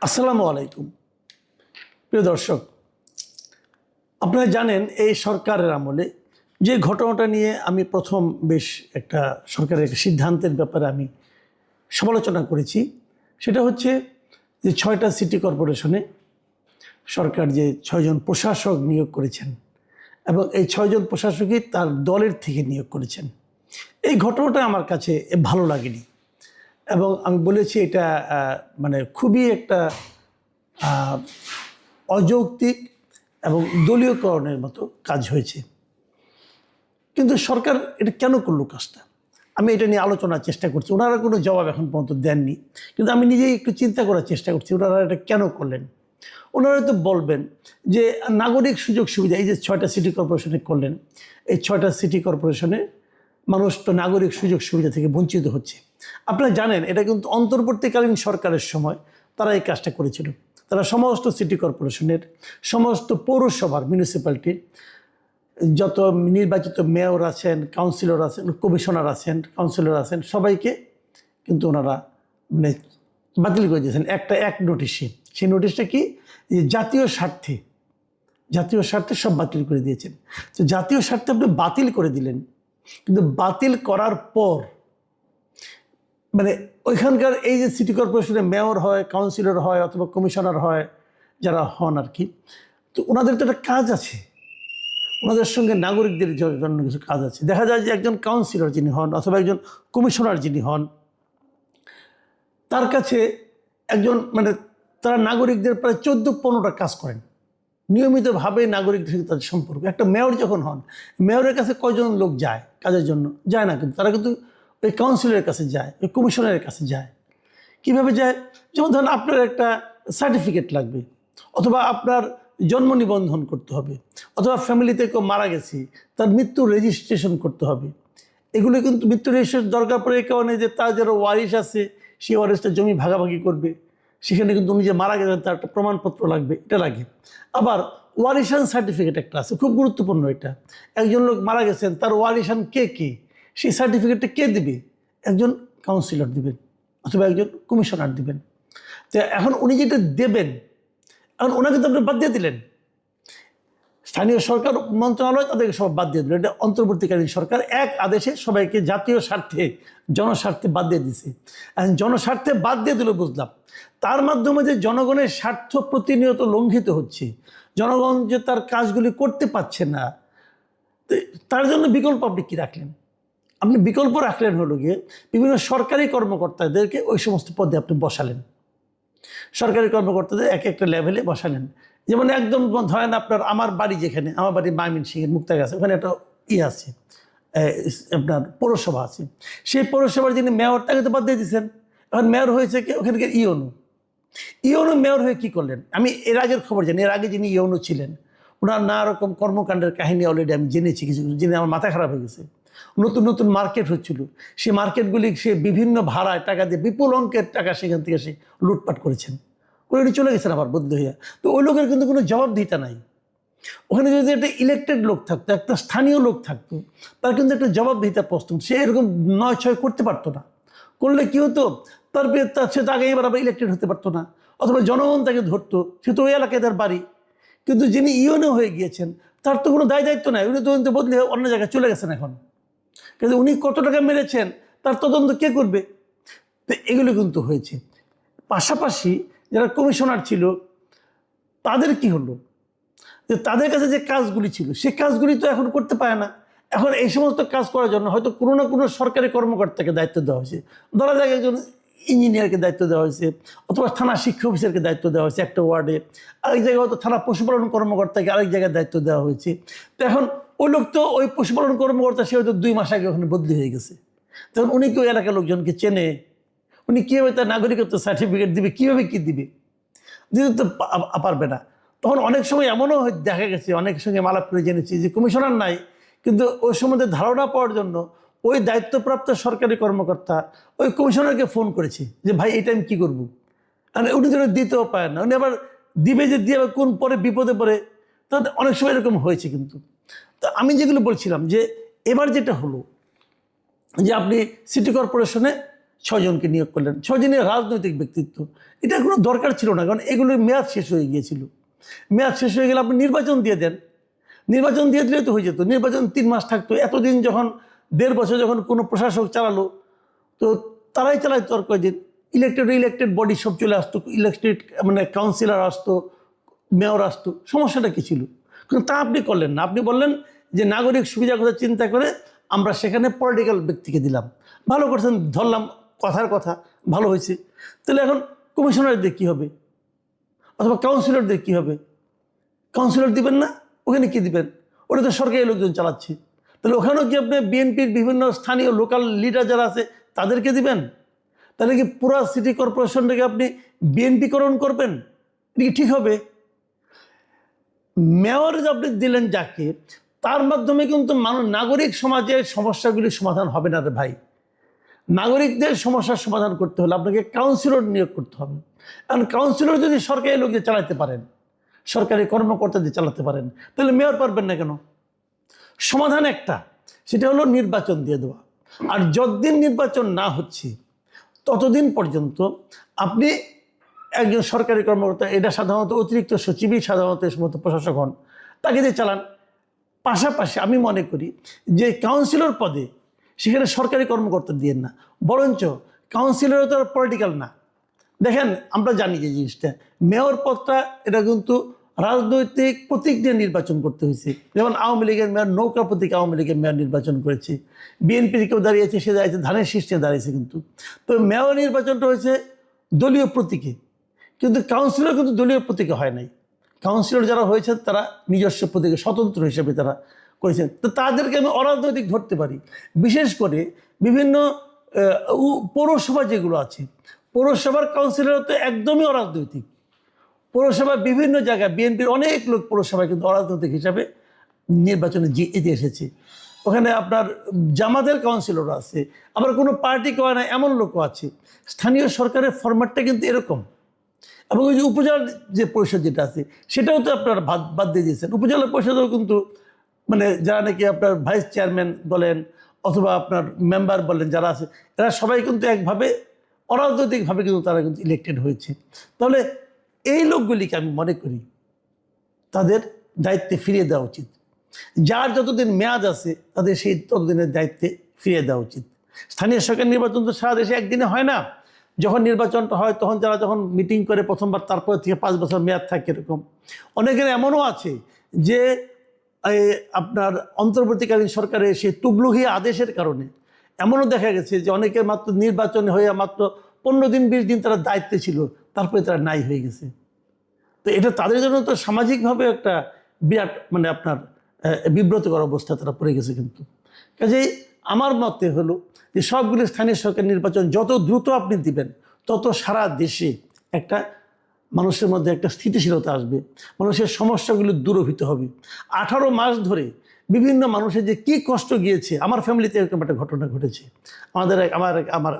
আসসালামু আলাইকুম প্রিয় দর্শক, আপনারা জানেন এই সরকারের আমলে যে ঘটনাটা নিয়ে আমি প্রথম বেশ একটা সরকারের একটা সিদ্ধান্তের ব্যাপারে আমি সমালোচনা করেছি, সেটা হচ্ছে যে 6টা সিটি কর্পোরেশনে সরকার যে 6জন প্রশাসক নিয়োগ করেছেন এবং এই 6জন প্রশাসকই তার দলের থেকে নিয়োগ করেছেন। এই ঘটনাটা আমার কাছে ভালো লাগেনি এবং আমি বলেছি এটা মানে খুবই একটা অযৌক্তিক এবং দলীয়করণের মতো কাজ হয়েছে। কিন্তু সরকার এটা কেন করলো কাজটা, আমি এটা নিয়ে আলোচনার চেষ্টা করছি। ওনারা কোনো জবাব এখন পর্যন্ত দেননি, কিন্তু আমি নিজেই একটু চিন্তা করার চেষ্টা করছি ওনারা এটা কেন করলেন। ওনারা তো বলবেন যে নাগরিক সুযোগ সুবিধা, এই যে 6টা সিটি কর্পোরেশনে করলেন, এই 6টা সিটি কর্পোরেশনে মানুষ তো নাগরিক সুযোগ সুবিধা থেকে বঞ্চিত হচ্ছে। আপনারা জানেন এটা কিন্তু অন্তর্বর্তীকালীন সরকারের সময় তারা এই কাজটা করেছিল। তারা সমস্ত সিটি কর্পোরেশনের, সমস্ত পৌরসভার, মিউনিসিপ্যালিটির যত নির্বাচিত মেয়র আছেন, কাউন্সিলর আছেন, কমিশনার আছেন, কাউন্সিলর আছেন, সবাইকে কিন্তু ওনারা মানে বাতিল করে দিয়েছেন এক নোটিশে। সেই নোটিশটা কি, যে জাতীয় স্বার্থে সব বাতিল করে দিয়েছেন। তো জাতীয় স্বার্থে আপনি বাতিল করে দিলেন, কিন্তু বাতিল করার পর মানে ওইখানকার এই যে সিটি কর্পোরেশনে মেয়র হয়, কাউন্সিলর হয় অথবা কমিশনার হয়, যারা হন আর কি, তো ওনাদের তো একটা কাজ আছে, ওনাদের সঙ্গে নাগরিকদের জন্য কিছু কাজ আছে। দেখা যায় যে একজন কাউন্সিলর যিনি হন অথবা একজন কমিশনার যিনি হন, তার কাছে একজন মানে তারা নাগরিকদের প্রায় 14-15টা কাজ করেন নিয়মিতভাবে, নাগরিকদের সাথে তাদের সম্পর্ক। একটা মেয়র যখন হন, মেয়রের কাছে কয়জন লোক যায় কাজের জন্য? যায় না, কিন্তু তারা কিন্তু ওই কাউন্সিলরের কাছে যায়, ওই কমিশনারের কাছে যায়। কীভাবে যায়? যেমন ধরুন আপনার একটা সার্টিফিকেট লাগবে, অথবা আপনার জন্ম নিবন্ধন করতে হবে, অথবা ফ্যামিলিতে কেউ মারা গেছে তার মৃত্যু রেজিস্ট্রেশন করতে হবে। এগুলো কিন্তু মৃত্যু রেজিস্ট্রেশন দরকার পড়ে এই কারণে যে তার যারা ওয়ারিশ আছে সেই ওয়ারিশটা জমি ভাগাভাগি করবে, সেখানে কিন্তু উনি যে মারা গেছেন তার একটা প্রমাণপত্র লাগবে, এটা লাগে। আবার ওয়ারিশান সার্টিফিকেট একটা আছে, খুব গুরুত্বপূর্ণ এটা। একজন লোক মারা গেছেন, তার ওয়ারিশান কে সেই সার্টিফিকেটটা কে দিবে? একজন কাউন্সিলর দিবেন অথবা একজন কমিশনার দিবেন। তো এখন উনি যেটা দেবেন, এখন ওনাকে তো আপনি বাদ দিয়ে দিলেন। স্থানীয় সরকার মন্ত্রণালয় তাদেরকে সব বাদ দিয়ে দিল। এটা অন্তর্বর্তীকালীন সরকার এক আদেশে সবাইকে জাতীয় স্বার্থে, জনস্বার্থে বাদ দিয়ে দিছে। এখন জনস্বার্থে বাদ দিয়ে দিল বুঝলাম, তার মাধ্যমে যে জনগণের স্বার্থ প্রতিনিয়ত লঙ্ঘিত হচ্ছে, জনগণ যে তার কাজগুলি করতে পারছে না, তার জন্য বিকল্প আপনি কী রাখলেন? আপনি বিকল্প রাখলেন হলো গিয়ে বিভিন্ন সরকারি কর্মকর্তাদেরকে ওই সমস্ত পদে আপনি বসালেন। সরকারি কর্মকর্তাদের এক একটা লেভেলে বসালেন। যেমন একদম ধরেন আপনার আমার বাড়ি, যেখানে আমার বাড়ি ময়মনসিংহের মুক্তাগাছা, ওখানে একটা আছে আপনার পৌরসভা আছে। সেই পৌরসভার যিনি মেয়র, তাকে তো বাদ দিয়ে দিচ্ছেন। এখন মেয়র হয়েছে কি ওখানকার ইওনো মেয়র হয়ে কি করলেন? আমি এর আগের খবর জানি, এর আগে যিনি ইওনো ছিলেন ওনার নানা রকম কর্মকাণ্ডের কাহিনী অলরেডি আমি জেনেছি, কিছু জেনে আমার মাথা খারাপ হয়ে গেছে। নতুন নতুন মার্কেট হচ্ছিল, সেই মার্কেটগুলি সে বিভিন্ন ভাড়ায় টাকা দিয়ে বিপুল অঙ্কের টাকা সেখান থেকে সে লুটপাট করেছেন, করে চলে গেছেন আবার বদলি হইয়া। তো ওই লোকের কিন্তু কোনো জবাবদিহিতা নাই। ওখানে যদি একটা ইলেকটেড লোক থাকতো, একটা স্থানীয় লোক থাকতো, তার কিন্তু একটা জবাবদিহিতা প্রস্তুত। সে এরকম 9-6 করতে পারতো না। করলে কী হতো, সে তো আগে এবার আবার ইলেকটেড হতে পারতো না, অথবা জনগণ তাকে ধরতো, সে তো ওই এলাকায় তার বাড়ি। কিন্তু যিনি ইউনো হয়ে গিয়েছেন তার তো কোনো দায়-দায়িত্ব নাই, উনি তো বদলে অন্য জায়গায় চলে গেছেন এখন। কিন্তু উনি কত টাকা মেরেছেন তার তদন্ত কে করবে? তো এগুলো কিন্তু হয়েছে। পাশাপাশি যারা কমিশনার ছিল তাদের কি হলো, যে তাদের কাছে যে কাজগুলি ছিল সে কাজগুলি তো এখন করতে পারে না। এখন এই সমস্ত কাজ করার জন্য হয়তো কোনো না কোনো সরকারি কর্মকর্তাকে দায়িত্ব দেওয়া হয়েছে। ধরা যাক একজন ইঞ্জিনিয়ারকে দায়িত্ব দেওয়া হয়েছে, অথবা থানা শিক্ষা অফিসারকে দায়িত্ব দেওয়া হয়েছে একটা ওয়ার্ডে, আরেক জায়গায় হয়তো থানা পশুপালন কর্মকর্তাকে আরেক জায়গায় দায়িত্ব দেওয়া হয়েছে। তো এখন ওই লোক তো ওই পশুপালন কর্মকর্তা সে হয়তো 2 মাস আগে ওখানে বদলি হয়ে গেছে। তখন উনি কি ওই এলাকার লোকজনকে চেনে? উনি কীভাবে তার নাগরিকত্ব সার্টিফিকেট দিবে? কীভাবে কী দিবে? দিতে তো পারবে না। তখন অনেক সময় এমনও দেখা গেছে, অনেক সঙ্গে আলাপ করে জেনেছি যে কমিশনার নাই, কিন্তু ওই সম্বন্ধে ধারণা পাওয়ার জন্য ওই দায়িত্বপ্রাপ্ত সরকারি কর্মকর্তা ওই কমিশনারকে ফোন করেছে যে ভাই এটা আমি কী করবো? মানে উনি তো দিতেও পারেন না, উনি আবার দিবে যে দিয়ে কোন পরে বিপদে পড়ে। তো অনেক সময় এরকম হয়েছে। কিন্তু তো আমি যেগুলো বলছিলাম যে এবার যেটা হলো যে আপনি সিটি কর্পোরেশনে 6 জনকে নিয়োগ করলেন, 6 জনের রাজনৈতিক ব্যক্তিত্ব। এটা কোনো দরকার ছিল না, কারণ এগুলোর মেয়াদ শেষ হয়ে গিয়েছিল। মেয়াদ শেষ হয়ে গেলে আপনি নির্বাচন দিয়ে দেন, নির্বাচন দিয়ে দিলে তো হয়ে যেত। নির্বাচন 3 মাস থাকতো। এতদিন যখন 1.5 বছর যখন কোনো প্রশাসক চালালো, তো তারাই চালাইতো আর কয়দিন। ইলেক্টেড বডি সব চলে আসতো, ইলেক্টেড মানে কাউন্সিলর আসতো, মেয়র আসতো, সমস্যাটা কী ছিল? কিন্তু তা আপনি করলেন না। আপনি বললেন যে নাগরিক সুবিধার কথা চিন্তা করে আমরা সেখানে পলিটিক্যাল ব্যক্তিকে দিলাম। ভালো করছেন, ধরলাম, কথার কথা ভালো হয়েছে। তাহলে এখন কমিশনারদের কী হবে, অথবা কাউন্সিলরদের কী হবে? কাউন্সিলর দিবেন না, ওখানে কি দিবেন? ওটা তো সরকারি লোকজন চালাচ্ছে। তাহলে ওখানেও কি আপনি বিএনপির বিভিন্ন স্থানীয় লোকাল লিডার যারা আছে তাদেরকে দিবেন? তাহলে কি পুরা সিটি কর্পোরেশনটাকে আপনি বিএনপিকরণ করবেন? এটা কি ঠিক হবে? মেয়র যে আপনি দিলেন যাকে, তার মাধ্যমে কিন্তু নাগরিক সমাজের সমস্যাগুলির সমাধান হবে না রে ভাই। নাগরিকদের সমস্যার সমাধান করতে হলে আপনাকে কাউন্সিলর নিয়োগ করতে হবে। কারণ কাউন্সিলর যদি সরকারি লোকদের চালাতে পারেন, সরকারি কর্মকর্তাদের চালাতে পারেন, তাহলে মেয়র পারবেন না কেন? সমাধান একটা, সেটা হলো নির্বাচন দিয়ে দেওয়া। আর যতদিন নির্বাচন না হচ্ছে ততদিন পর্যন্ত আপনি একজন সরকারি কর্মকর্তা, এটা সাধারণত অতিরিক্ত সচিবই সাধারণত এই সমস্ত প্রশাসক হন, তাকে দিয়ে চালান। পাশাপাশি আমি মনে করি যে কাউন্সিলর পদে সেখানে সরকারি কর্মকর্তা দিয়েন না, বরঞ্চ কাউন্সিলরও তো পলিটিক্যাল না। দেখেন, আমরা জানি যে জিনিসটা, মেয়র পদটা এটা কিন্তু রাজনৈতিক প্রতীক নিয়ে নির্বাচন করতে হয়েছে। যেমন আওয়ামী লীগের মেয়র নৌকা প্রতীক আওয়ামী লীগের মেয়র নির্বাচন করেছে, বিএনপির কেউ দাঁড়িয়েছে, সে দাঁড়িয়েছে ধানের শীষ নিয়ে দাঁড়িয়েছে। কিন্তু তো মেয়র নির্বাচনটা হয়েছে দলীয় প্রতীকে, কিন্তু কাউন্সিলর কিন্তু দলীয় প্রতীকে হয় নাই। কাউন্সিলর যারা হয়েছেন তারা নিজস্ব প্রতীকে স্বতন্ত্র হিসেবে তারা করেছেন। তো তাদেরকে আমি অরাজনৈতিক ধরতে পারি। বিশেষ করে বিভিন্ন পৌরসভা যেগুলো আছে, পৌরসভার কাউন্সিলর তো একদমই অরাজনৈতিক। পৌরসভায় বিভিন্ন জায়গায় বিএনপির অনেক লোক পৌরসভায় কিন্তু অরাজনৈতিক হিসাবে নির্বাচনে জিতে এসেছে। ওখানে আপনার জামাতের কাউন্সিলর আছে, আবার কোনো পার্টি করে না এমন লোকও আছে। স্থানীয় সরকারের ফরম্যাটটা কিন্তু এরকম। এবং ওই যে উপজেলার যে পরিষদ যেটা আছে সেটাও তো আপনার বাদ দিয়ে দিয়েছেন। উপজেলা পরিষদেও কিন্তু মানে যারা নাকি আপনার ভাইস চেয়ারম্যান বলেন অথবা আপনার মেম্বার বলেন যারা আছে, এরা সবাই কিন্তু একভাবে অরাজনৈতিকভাবে কিন্তু তারা কিন্তু ইলেক্টেড হয়েছে। তাহলে এই লোকগুলিকে আমি মনে করি তাদের দায়িত্বে ফিরিয়ে দেওয়া উচিত। যার যতদিন মেয়াদ আছে তাদের সেই ততদিনের দায়িত্বে ফিরিয়ে দেওয়া উচিত। স্থানীয় সরকার নির্বাচন তো সারা দেশে একদিনে হয় না। যখন নির্বাচনটা হয় তখন যারা যখন মিটিং করে প্রথমবার, তারপর থেকে 5 বছর মেয়াদ থাকে। এরকম অনেকের এমনও আছে যে আপনার অন্তর্বর্তীকালীন সরকারের সেই তুগলকি আদেশের কারণে এমনও দেখা গেছে যে অনেকের মাত্র নির্বাচন হয়ে মাত্র 15 দিন 20 দিন তারা দায়িত্বে ছিল, তারপরে তারা নাই হয়ে গেছে। তো এটা তাদের জন্য তো সামাজিকভাবে একটা বিরাট মানে আপনার বিব্রতকর অবস্থা তারা পড়ে গেছে। কিন্তু কাজেই আমার মতে হলো যে সবগুলো স্থানীয় সরকার নির্বাচন যত দ্রুত আপনি দিবেন তত সারা দেশে একটা মানুষের মধ্যে একটা স্থিতিশীলতা আসবে, মানুষের সমস্যাগুলো দূরীভূত হবে। 18 মাস ধরে বিভিন্ন মানুষের যে কী কষ্ট গিয়েছে, আমার ফ্যামিলিতে এরকম একটা ঘটনা ঘটেছে।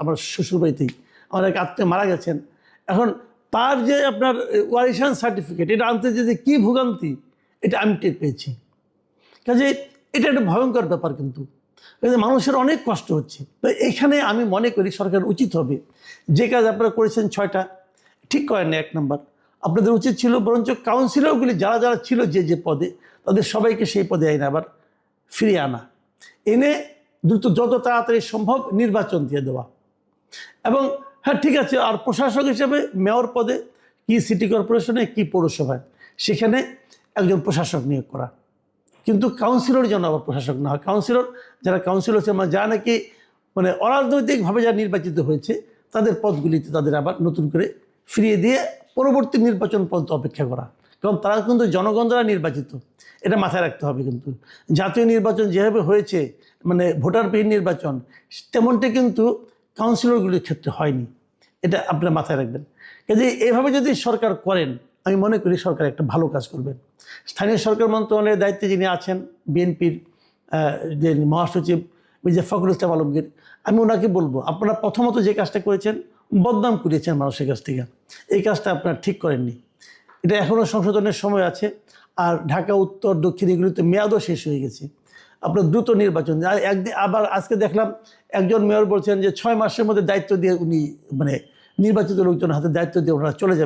আমার শ্বশুরবাড়িতেই আমার এক আত্মীয় মারা গেছেন। এখন তার যে আপনার ওয়ারিশান সার্টিফিকেট এটা আনতে যে কী ভোগান্তি, এটা আমি টের পেয়েছি। কাজে এটা একটা ভয়ঙ্কর ব্যাপার। কিন্তু মানুষের অনেক কষ্ট হচ্ছে। তো এখানে আমি মনে করি সরকার উচিত হবে, যে কাজ আপনারা করেছেন 6টা ঠিক করেন না। 1 নম্বর, আপনাদের উচিত ছিল বরঞ্চ কাউন্সিলরগুলি যারা যারা ছিল যে পদে, তাদের সবাইকে সেই পদে আবার ফিরিয়ে আনা, এনে দ্রুত যত তাড়াতাড়ি সম্ভব নির্বাচন দিয়ে দেওয়া। এবং হ্যাঁ ঠিক আছে, আর প্রশাসক হিসেবে মেয়র পদে কি সিটি কর্পোরেশনে কি পৌরসভায় সেখানে একজন প্রশাসক নিয়োগ করা। কিন্তু কাউন্সিলর যেন আবার প্রশাসক না হয়। কাউন্সিলর যারা কাউন্সিলর হচ্ছে মানে যারা নাকি মানে অরাজনৈতিকভাবে যারা নির্বাচিত হয়েছে তাদের পদগুলিতে তাদের আবার নতুন করে ফিরিয়ে দিয়ে পরবর্তী নির্বাচন পর্যন্ত অপেক্ষা করা। কারণ তারা কিন্তু জনগণ দ্বারা নির্বাচিত, এটা মাথায় রাখতে হবে। কিন্তু জাতীয় নির্বাচন যেভাবে হয়েছে মানে ভোটারবিহীন নির্বাচন, তেমনটা কিন্তু কাউন্সিলরগুলির ক্ষেত্রে হয়নি, এটা আপনারা মাথায় রাখবেন। কাজে এইভাবে যদি সরকার করেন আমি মনে করি সরকার একটা ভালো কাজ করবেন। স্থানীয় সরকার মন্ত্রণালয়ের দায়িত্বে যিনি আছেন বিএনপির যে মহাসচিব মির্জা ফখরুল ইসলাম আলমগীর, আমি ওনাকে বলবো আপনারা প্রথমত যে কাজটা করেছেন বদনাম করিয়েছেন মানুষের কাছ থেকে, এই কাজটা আপনারা ঠিক করেননি। এটা এখনও সংশোধনের সময় আছে। আর ঢাকা উত্তর দক্ষিণ এগুলিতে মেয়াদও শেষ হয়ে গেছে। আপনার দ্রুত নির্বাচন। আর একদিন আবার আজকে দেখলাম একজন মেয়র বলছেন যে 6 মাসের মধ্যে দায়িত্ব দিয়ে উনি মানে নির্বাচিত লোকজন হাতে দায়িত্ব দিয়ে ওনারা চলে যাবে।